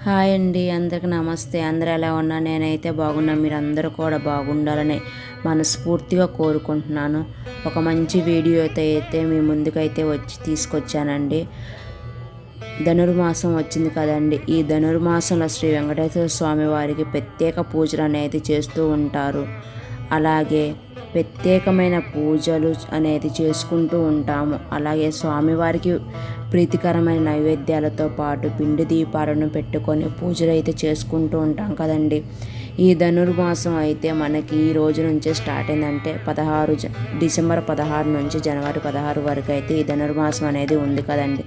Hi అండి, అందరికి నమస్తే. అందరూ ఎలా ఉన్నా? నేనైతే బాగున్నా. మీరు అందరూ కూడా బాగుండాలని మనస్ఫూర్తిగా కోరుకుంటున్నాను. ఒక మంచి వీడియోతో అయితే మీ ముందుకైతే తీసుకొచ్చానండి. ధనుర్మాసం వచ్చింది కదండి. ఈ ధనుర్మాసంలో శ్రీ వెంకటేశ్వర స్వామి వారికి ప్రత్యేక పూజలు అనేది చేస్తూ ఉంటారు. అలాగే ప్రత్యేకమైన పూజలు అనేది చేసుకుంటూ ఉంటాము. అలాగే స్వామివారికి ప్రీతికరమైన నైవేద్యాలతో పాటు పిండి దీపాలను పెట్టుకొని పూజలు అయితే చేసుకుంటూ ఉంటాం కదండి. ఈ ధనుర్మాసం అయితే మనకి ఈ రోజు నుంచే స్టార్ట్ అయిందంటే డిసెంబర్ 16 నుంచి జనవరి 16 వరకు అయితే ఈ ధనుర్మాసం అనేది ఉంది కదండి.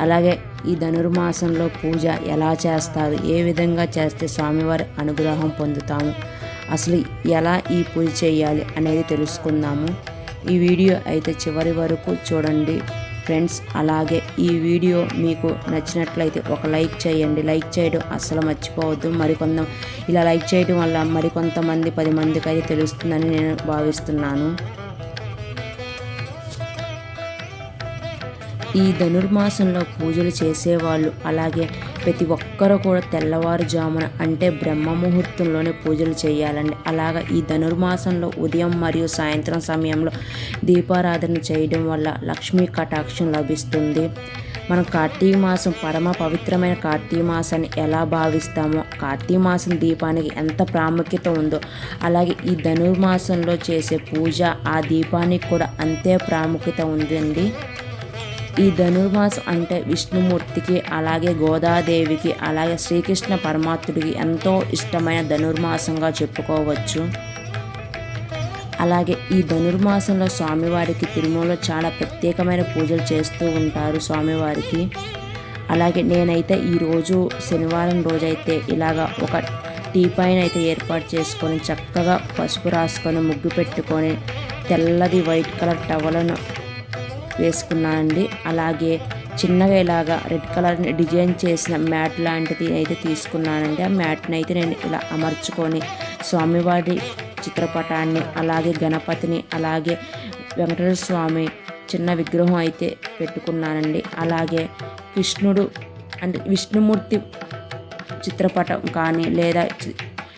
అలాగే ఈ ధనుర్మాసంలో పూజ ఎలా చేస్తారు, ఏ విధంగా చేస్తే స్వామివారి అనుగ్రహం పొందుతాము, అసలు ఎలా ఈ పూజ చేయాలి అనేది తెలుసుకుందాము. ఈ వీడియో అయితే చివరి వరకు చూడండి ఫ్రెండ్స్. అలాగే ఈ వీడియో మీకు నచ్చినట్లయితే ఒక లైక్ చేయండి. లైక్ చేయడం అస్సలు మర్చిపోవద్దు. ఇలా లైక్ చేయడం వల్ల మరికొంతమంది 10 మందికి అయితే తెలుస్తుందని నేను భావిస్తున్నాను. ఈ ధనుర్మాసంలో పూజలు చేసేవాళ్ళు అలాగే ప్రతి ఒక్కరూ కూడా తెల్లవారుజామున అంటే బ్రహ్మ ముహూర్తంలోనే పూజలు చేయాలండి. అలాగా ఈ ధనుర్మాసంలో ఉదయం మరియు సాయంత్రం సమయంలో దీపారాధన చేయడం వల్ల లక్ష్మీ కటాక్షం లభిస్తుంది. మనం కార్తీక మాసం పరమ పవిత్రమైన కార్తీక మాసాన్ని ఎలా భావిస్తామో, కార్తీక మాసం దీపానికి ఎంత ప్రాముఖ్యత ఉందో అలాగే ఈ ధనుర్మాసంలో చేసే పూజ ఆ దీపానికి కూడా అంతే ప్రాముఖ్యత ఉందండి. ఈ ధనుర్మాసం అంటే విష్ణుమూర్తికి అలాగే గోదాదేవికి అలాగే శ్రీకృష్ణ పరమాత్ముడికి ఎంతో ఇష్టమైన ధనుర్మాసంగా చెప్పుకోవచ్చు. అలాగే ఈ ధనుర్మాసంలో స్వామివారికి తిరుమలలో చాలా ప్రత్యేకమైన పూజలు చేస్తూ ఉంటారు స్వామివారికి. అలాగే నేనైతే ఈరోజు శనివారం రోజైతే ఇలాగా ఒక టీ పైన అయితే ఏర్పాటు చేసుకొని చక్కగా పసుపు రాసుకొని ముగ్గు పెట్టుకొని తెల్లది వైట్ కలర్ టవలను వేసుకున్నానండి. అలాగే చిన్నగా ఇలాగా రెడ్ కలర్ని డిజైన్ చేసిన మ్యాట్ లాంటిది అయితే తీసుకున్నానండి. ఆ మ్యాట్ని అయితే నేను ఇలా అమర్చుకొని స్వామివారి చిత్రపటాన్ని అలాగే గణపతిని అలాగే వెంకటేశ్వర స్వామి చిన్న విగ్రహం అయితే పెట్టుకున్నానండి. అలాగే కృష్ణుడు అంటే విష్ణుమూర్తి చిత్రపటం కానీ లేదా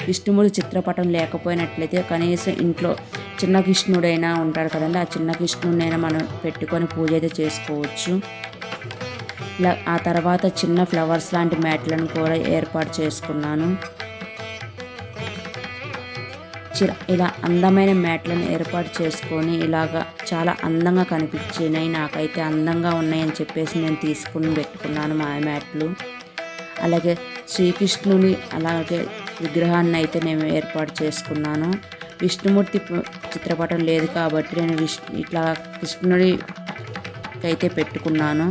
విష్ణుమూర్తి చిత్రపటం లేకపోయినట్లయితే కనీసం ఇంట్లో చిన్న కృష్ణుడైనా ఉంటాడు కదండి, ఆ చిన్న కృష్ణుడైనా మనం పెట్టుకొని పూజ అయితే చేసుకోవచ్చు. ఇలా ఆ తర్వాత చిన్న ఫ్లవర్స్ లాంటి మ్యాట్లను కూడా ఏర్పాటు చేసుకున్నాను. ఇలా అందమైన మ్యాట్లను ఏర్పాటు చేసుకొని ఇలాగా చాలా అందంగా కనిపించినాయి. నాకైతే అందంగా ఉన్నాయని చెప్పేసి నేను తీసుకుని పెట్టుకున్నాను మా మ్యాట్లు. అలాగే శ్రీకృష్ణుని అలాగే విగ్రహాన్ని అయితే నేను ఏర్పాటు చేసుకున్నాను. విష్ణుమూర్తి చిత్రపటం లేదు కాబట్టి నేను ఇట్లా కృష్ణుడికి అయితే పెట్టుకున్నాను.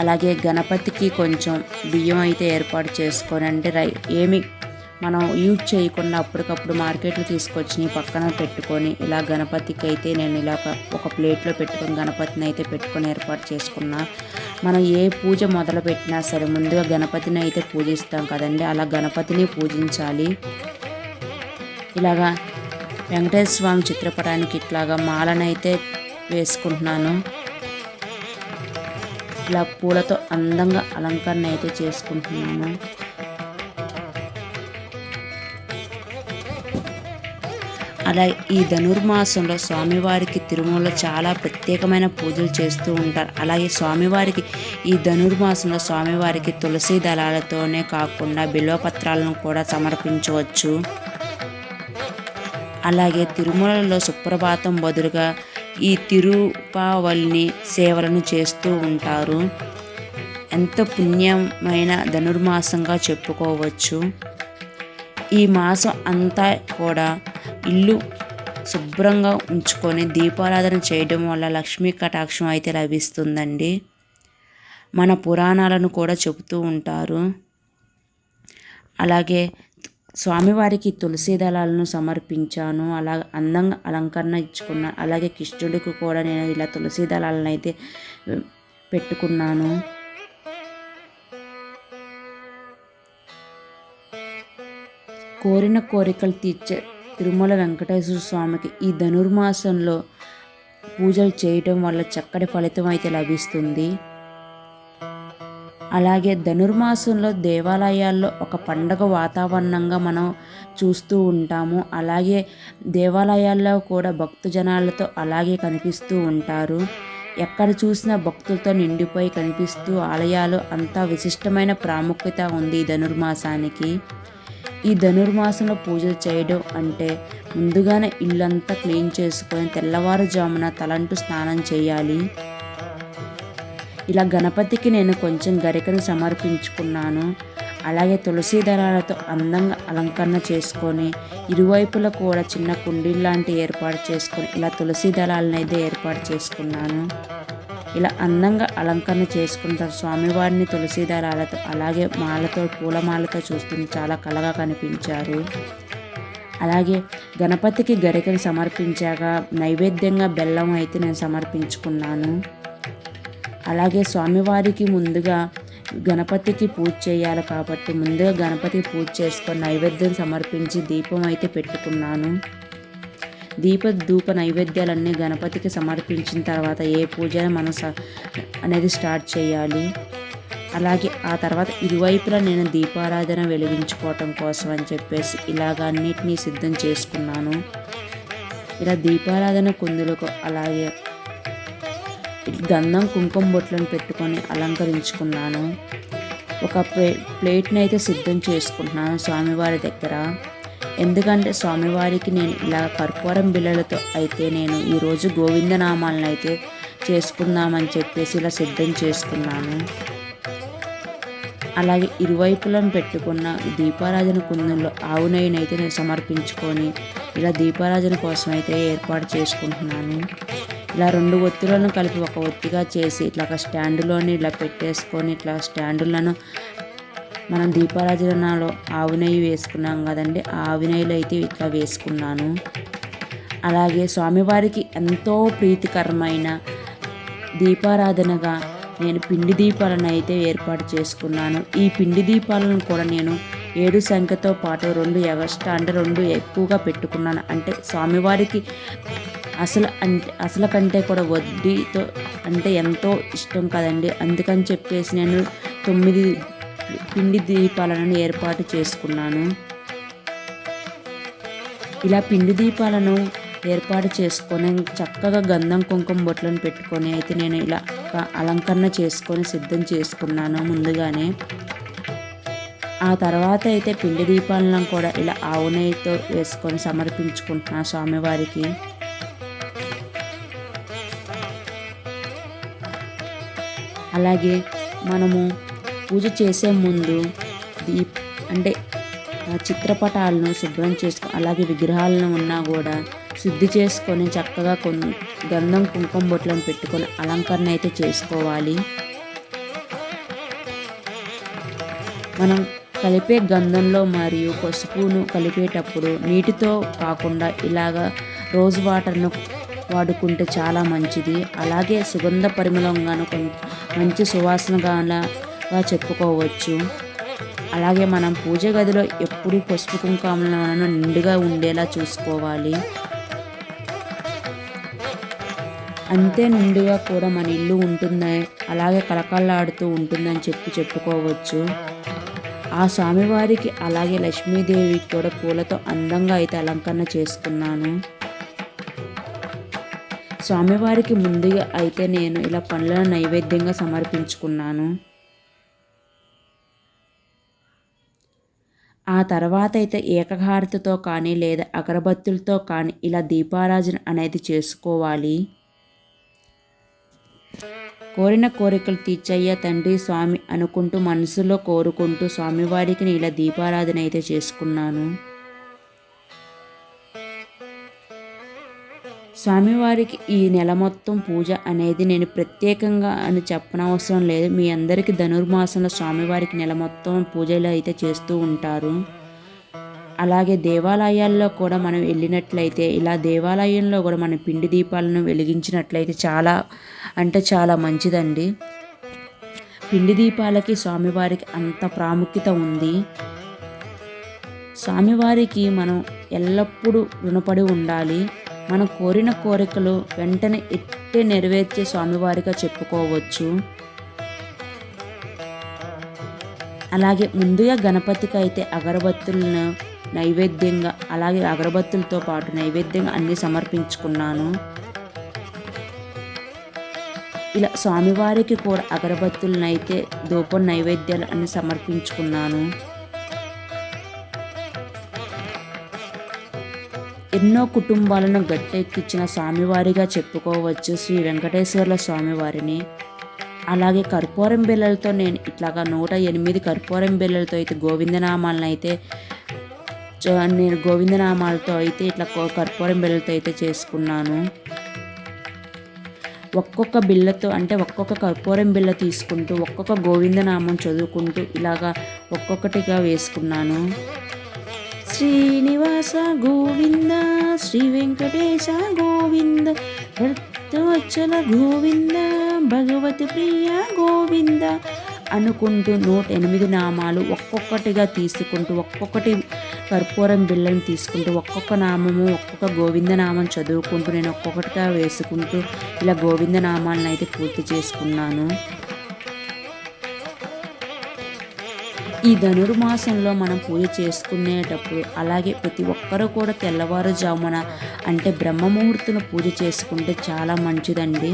అలాగే గణపతికి కొంచెం బియ్యం అయితే ఏర్పాటు చేసుకొని అంటే ఏమి మనం యూజ్ చేయకుండా అప్పటికప్పుడు మార్కెట్లో తీసుకొచ్చి పక్కన పెట్టుకొని ఇలా గణపతికి అయితే నేను ఇలా ఒక ప్లేట్లో పెట్టుకొని గణపతిని అయితే పెట్టుకొని ఏర్పాటు చేసుకున్నా. మనం ఏ పూజ మొదలు పెట్టినా సరే ముందుగా గణపతిని అయితే పూజిస్తాం కదండి, అలా గణపతిని పూజించాలి. ఇలాగా వెంకటేశ్వర స్వామి చిత్రపటానికి ఇట్లాగా మాలనైతే వేసుకుంటున్నాను. ఇలా పూలతో అందంగా అలంకరణ అయితే చేసుకుంటున్నాను. అలా ఈ ధనుర్మాసంలో స్వామివారికి తిరుమలలో చాలా ప్రత్యేకమైన పూజలు చేస్తూ ఉంటారు. అలాగే స్వామివారికి ఈ ధనుర్మాసంలో స్వామివారికి తులసి దళాలతోనే కాకుండా బిల్వపత్రాలను కూడా సమర్పించవచ్చు. అలాగే తిరుమలలో సుప్రభాతం బదులుగా ఈ తిరుపావళిని సేవలను చేస్తూ ఉంటారు. ఎంతో పుణ్యమైన ధనుర్మాసంగా చెప్పుకోవచ్చు. ఈ మాసం అంతా కూడా ఇల్లు శుభ్రంగా ఉంచుకొని దీపారాధన చేయడం వల్ల లక్ష్మీ కటాక్షం అయితే లభిస్తుందండి. మన పురాణాలను కూడా చెబుతూ ఉంటారు. అలాగే స్వామివారికి తులసి దళాలను సమర్పించాను. అలా అందంగా అలంకరణ ఇచ్చుకున్నాను. అలాగే కృష్ణుడికి కూడా నేను ఇలా తులసి దళాలను అయితే పెట్టుకున్నాను. కోరిన కోరికలు తీర్చే తిరుమల వెంకటేశ్వర స్వామికి ఈ ధనుర్మాసంలో పూజలు చేయటం వల్ల చక్కటి ఫలితం అయితే లభిస్తుంది. అలాగే ధనుర్మాసంలో దేవాలయాల్లో ఒక పండగ వాతావరణంగా మనం చూస్తూ ఉంటాము. అలాగే దేవాలయాల్లో కూడా భక్తజనాలతో అలాగే కనిపిస్తూ ఉంటారు. ఎక్కడ చూసినా భక్తులతో నిండిపోయి కనిపిస్తూ ఆలయాలు అంతా విశిష్టమైన ప్రాముఖ్యత ఉంది ఈ ధనుర్మాసానికి. ఈ ధనుర్మాసంలో పూజలు చేయడం అంటే ముందుగానే ఇల్లంతా క్లీన్ చేసుకొని తెల్లవారుజామున తలంటు స్నానం చేయాలి. ఇలా గణపతికి నేను కొంచెం గరికను సమర్పించుకున్నాను. అలాగే తులసి దళాలతో అందంగా అలంకరణ చేసుకొని ఇరువైపులా కూడా చిన్న కుండీలు లాంటి ఏర్పాటు చేసుకొని ఇలా తులసి దళాలను అయితే ఏర్పాటు చేసుకున్నాను. ఇలా అందంగా అలంకరణ చేసుకుంటారు స్వామివారిని తులసి దళాలతో. అలాగే మాలతో పూలమాలతో చూస్తుంది చాలా కళగా కనిపించారు. అలాగే గణపతికి గరికను సమర్పించాక నైవేద్యంగా బెల్లం అయితే నేను సమర్పించుకున్నాను. అలాగే స్వామివారికి ముందుగా గణపతికి పూజ చేయాలి కాబట్టి ముందుగా గణపతికి పూజ చేసుకొని నైవేద్యం సమర్పించి దీపం అయితే పెట్టుకున్నాను. ధూప నైవేద్యాలన్నీ గణపతికి సమర్పించిన తర్వాత ఏ పూజ మనం అనేది స్టార్ట్ చేయాలి. అలాగే ఆ తర్వాత ఇరువైపులా నేను దీపారాధన వెలిగించుకోవటం కోసం అని చెప్పేసి ఇలాగ అన్నిటినీ సిద్ధం చేసుకున్నాను. ఇలా దీపారాధన కుందులకు అలాగే గంధం కుంకుమ బొట్లను పెట్టుకొని అలంకరించుకున్నాను. ఒక ప్లేట్ని అయితే సిద్ధం చేసుకుంటున్నాను స్వామివారి దగ్గర. ఎందుకంటే స్వామివారికి నేను ఇలా కర్పూరం బిళ్ళలతో అయితే నేను ఈరోజు గోవిందనామాలను అయితే చేసుకుందామని చెప్పేసి ఇలా సిద్ధం చేసుకున్నాను. అలాగే ఇరువైపులను పెట్టుకున్న దీపారాధన కుందుల్లో ఆవు నెయ్యిని అయితే నేను సమర్పించుకొని ఇలా దీపారాధన కోసం అయితే ఏర్పాటు చేసుకుంటున్నాను. ఇలా 2 ఒత్తులను కలిపి ఒక ఒత్తిగా చేసి ఇట్లా ఒక స్టాండులోని ఇలా పెట్టేసుకొని ఇట్లా స్టాండులను మనం దీపారాధనలో ఆవు నెయ్యి వేసుకున్నాం కదండి, ఆ ఆవు నెయ్యిలో అయితే ఇట్లా వేసుకున్నాను. అలాగే స్వామివారికి ఎంతో ప్రీతికరమైన దీపారాధనగా నేను పిండి దీపాలను అయితే ఏర్పాటు చేసుకున్నాను. ఈ పిండి దీపాలను కూడా నేను 7 సంఖ్యతో పాటు 2 ఎగస్ట్రా అంటే 2 ఎక్కువగా పెట్టుకున్నాను. అంటే స్వామివారికి అసలు కంటే కూడా వడ్డీతో అంటే ఎంతో ఇష్టం కదండి. అందుకని చెప్పేసి నేను 9 పిండి దీపాలను ఏర్పాటు చేసుకున్నాను. ఇలా పిండి దీపాలను ఏర్పాటు చేసుకొని చక్కగా గంధం కుంకుమ బొట్లను పెట్టుకొని అయితే నేను ఇలా అలంకరణ చేసుకొని సిద్ధం చేసుకున్నాను ముందుగానే. ఆ తర్వాత అయితే పిండి దీపాలను కూడా ఇలా ఆవు నెయ్యితో వేసుకొని సమర్పించుకుంటున్నాను స్వామివారికి. అలాగే మనము పూజ చేసే ముందు అంటే చిత్రపటాలను శుభ్రం చేసుకొని అలాగే విగ్రహాలను ఉన్నా కూడా శుద్ధి చేసుకొని చక్కగా గంధం కుంకుమ బొట్లను పెట్టుకొని అలంకరణ అయితే చేసుకోవాలి. మనం కలిపే గంధంలో మరియు పసుపును కలిపేటప్పుడు నీటితో కాకుండా ఇలాగా రోజ్ వాటర్ను వాడుకుంటే చాలా మంచిది. అలాగే సుగంధ పరిమళంగాను మంచి సువాసనగా చెప్పుకోవచ్చు. అలాగే మనం పూజ గదిలో ఎప్పుడూ పసుపు కుంకుమలను నిండుగా ఉండేలా చూసుకోవాలి. అంతే నిండుగా కూడా మన ఇల్లు ఉంటుంది, అలాగే కళకళలాడుతూ ఉంటుందని చెప్పుకోవచ్చు. ఆ స్వామివారికి అలాగే లక్ష్మీదేవికి కూడా పూలతో అందంగా అయితే అలంకరణ చేసుకున్నాను. స్వామివారికి ముందుగా అయితే నేను ఇలా పండ్లను నైవేద్యంగా సమర్పించుకున్నాను. ఆ తర్వాత అయితే ఏకహారతితో కానీ లేదా అగరబత్తులతో కానీ ఇలా దీపారాధన అనేది చేసుకోవాలి. కోరిన కోరికలు తీర్చయ్యా తండ్రి స్వామి అనుకుంటూ మనసులో కోరుకుంటూ స్వామివారికి ఇలా దీపారాధన అయితే చేసుకున్నాను. స్వామివారికి ఈ నెల మొత్తం పూజ అనేది నేను ప్రత్యేకంగా అని చెప్పనవసరం లేదు. మీ అందరికీ ధనుర్మాసంలో స్వామివారికి నెల మొత్తం పూజలు అయితే చేస్తూ ఉంటారు. అలాగే దేవాలయాల్లో కూడా మనం వెళ్ళినట్లయితే ఇలా దేవాలయంలో కూడా మన పిండి దీపాలను వెలిగించినట్లయితే చాలా అంటే చాలా మంచిదండి. పిండి దీపాలకి స్వామివారికి అంత ప్రాముఖ్యత ఉంది. స్వామివారికి మనం ఎల్లప్పుడూ రుణపడి ఉండాలి. మనం కోరిన కోరికలు వెంటనే ఇట్టే నెరవేర్చే స్వామివారిగా చెప్పుకోవచ్చు. అలాగే ముందుగా గణపతికి అయితే అగరబత్తులను నైవేద్యంగా, అలాగే అగరబత్తులతో పాటు నైవేద్యంగా అన్నీ సమర్పించుకున్నాను. ఇలా స్వామివారికి కూడా అగరబత్తులను అయితే ధూపం నైవేద్యాలు అన్ని సమర్పించుకున్నాను. ఎన్నో కుటుంబాలను గట్టెక్కించిన స్వామివారిగా చెప్పుకోవచ్చు శ్రీ వెంకటేశ్వర్ల స్వామివారిని. అలాగే కర్పూరం బిళ్ళలతో నేను ఇట్లాగా 108 కర్పూరం బిళ్ళలతో అయితే గోవిందనామాలతో అయితే ఇట్లా కర్పూరం బిళ్ళలతో అయితే చేసుకున్నాను. ఒక్కొక్క బిళ్ళతో అంటే ఒక్కొక్క కర్పూరం బిళ్ళ తీసుకుంటూ ఒక్కొక్క గోవిందనామం చదువుకుంటూ ఇలాగా ఒక్కొక్కటిగా వేసుకున్నాను. శ్రీనివాస గోవింద, శ్రీ వెంకటేశ గోవింద, భక్తవత్సల గోవింద, భగవతి ప్రియ గోవింద అనుకుంటూ 108 నామాలు ఒక్కొక్కటిగా తీసుకుంటూ ఒక్కొక్కటి కర్పూరం బిళ్ళను తీసుకుంటూ ఒక్కొక్క నామము ఒక్కొక్క గోవిందనామం చదువుకుంటూ నేను ఒక్కొక్కటిగా వేసుకుంటూ ఇలా గోవిందనామాలను అయితే పూర్తి చేసుకున్నాను. ఈ ధనుర్మాసంలో మనం పూజ చేసుకునేటప్పుడు అలాగే ప్రతి ఒక్కరూ కూడా తెల్లవారుజామున అంటే బ్రహ్మముహూర్తున పూజ చేసుకుంటే చాలా మంచిదండి.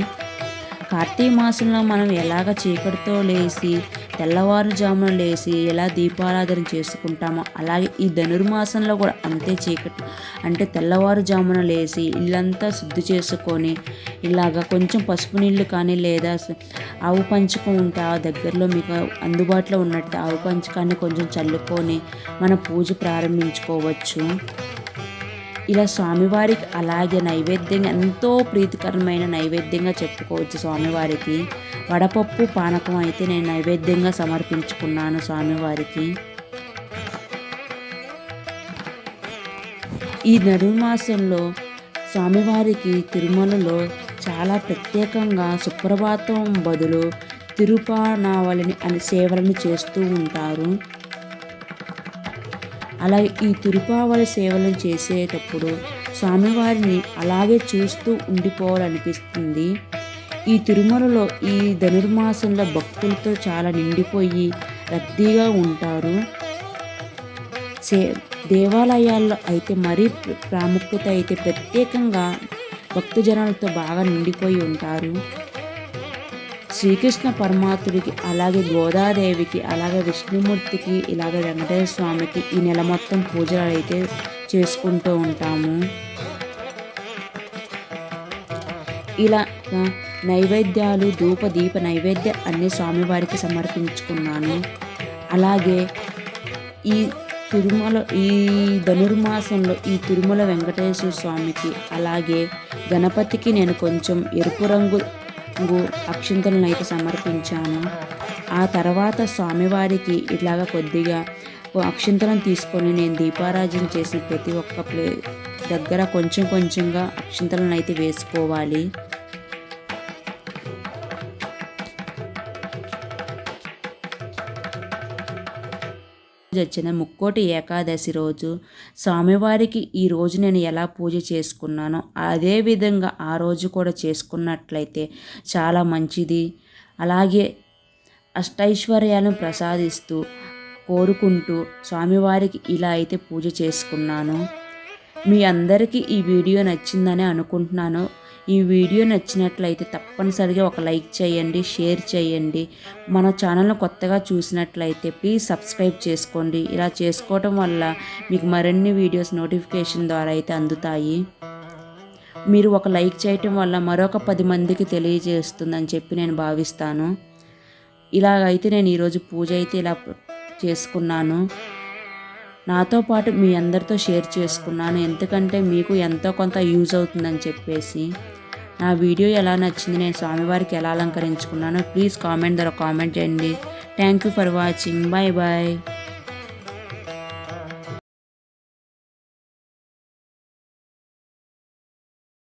కార్తీక మాసంలో మనం ఎలాగ చీకటితో లేచి తెల్లవారుజామున లేచి ఎలా దీపారాధన చేసుకుంటామో అలాగే ఈ ధనుర్మాసంలో కూడా అంతే చీకటి అంటే తెల్లవారుజామున లేచి ఇల్లంతా శుద్ధి చేసుకొని ఇలాగ కొంచెం పసుపు నీళ్ళు కానీ లేదా ఆవు పంచకం ఉంటే ఆ దగ్గరలో మీకు అందుబాటులో ఉన్నట్టు ఆవు పంచకాన్ని కొంచెం చల్లుకొని మన పూజ ప్రారంభించుకోవచ్చు. ఇలా స్వామివారికి అలాగే నైవేద్యంగా ఎంతో ప్రీతికరమైన నైవేద్యంగా చెప్పుకోవచ్చు. స్వామివారికి వడపప్పు పానకం అయితే నేను నైవేద్యంగా సమర్పించుకున్నాను స్వామివారికి. ఈ ధనుర్మాసంలో స్వామివారికి తిరుమలలో చాలా ప్రత్యేకంగా సుప్రభాతం బదులు తిరుపానావళిని అని సేవలను చేస్తూ ఉంటారు. అలాగే ఈ తిరుపావళి సేవలను చేసేటప్పుడు స్వామివారిని అలాగే చూస్తూ ఉండిపోవాలనిపిస్తుంది. ఈ తిరుమలలో ఈ ధనుర్మాసంలో భక్తులతో చాలా నిండిపోయి రద్దీగా ఉంటారు. దేవాలయాల్లో అయితే మరీ ప్రాముఖ్యత అయితే ప్రత్యేకంగా భక్తజనాలతో బాగా నిండిపోయి ఉంటారు. శ్రీకృష్ణ పరమాత్ముడికి అలాగే గోదాదేవికి అలాగే విష్ణుమూర్తికి ఇలాగే వెంకటేశ్వర స్వామికి ఈ నెల మొత్తం పూజలు అయితే చేసుకుంటూ ఉంటాము. ఇలా నైవేద్యాలు దీప నైవేద్య అన్ని స్వామివారికి సమర్పించుకున్నాను. అలాగే ఈ ధనుర్మాసంలో ఈ తిరుమల వెంకటేశ్వర స్వామికి అలాగే గణపతికి నేను కొంచెం ఎరుపు రంగు అక్షింతలను అయితే సమర్పించాను. ఆ తర్వాత స్వామివారికి ఇట్లాగ కొద్దిగా అక్షింతలను తీసుకొని నేను దీపారాజన చేసి ప్రతి ఒక్క దగ్గర కొంచెం కొంచెంగా అక్షింతలను అయితే వేసుకోవాలి. వచ్చిన ముక్కోటి ఏకాదశి రోజు స్వామివారికి ఈ రోజు నేను ఎలా పూజ చేసుకున్నానో అదేవిధంగా ఆ రోజు కూడా చేసుకున్నట్లయితే చాలా మంచిది. అలాగే అష్టైశ్వర్యాలను ప్రసాదిస్తూ కోరుకుంటూ స్వామివారికి ఇలా అయితే పూజ చేసుకున్నాను. మీ అందరికీ ఈ వీడియో నచ్చిందని అనుకుంటున్నాను. ఈ వీడియో నచ్చినట్లయితే తప్పనిసరిగా ఒక లైక్ చేయండి, షేర్ చేయండి. మన ఛానల్ను కొత్తగా చూసినట్లయితే ప్లీజ్ సబ్స్క్రైబ్ చేసుకోండి. ఇలా చేసుకోవటం వల్ల మీకు మరిన్ని వీడియోస్ నోటిఫికేషన్ ద్వారా అయితే అందుతాయి. మీరు ఒక లైక్ చేయటం వల్ల మరొక 10 మందికి తెలియజేస్తుందని చెప్పి నేను భావిస్తాను. ఇలాగైతే నేను ఈరోజు పూజ అయితే ఇలా చేసుకున్నాను. నాతో పాటు మీ అందరితో షేర్ చేసుకున్నాను, ఎందుకంటే మీకు ఎంతో కొంత యూజ్ అవుతుందని చెప్పేసి. నా వీడియో ఎలా నచ్చింది, నేను స్వామివారికి ఎలా అలంకరించుకున్నానో ప్లీజ్ కామెంట్ ద్వారా కామెంట్ చేయండి. Thank you for watching. Bye bye.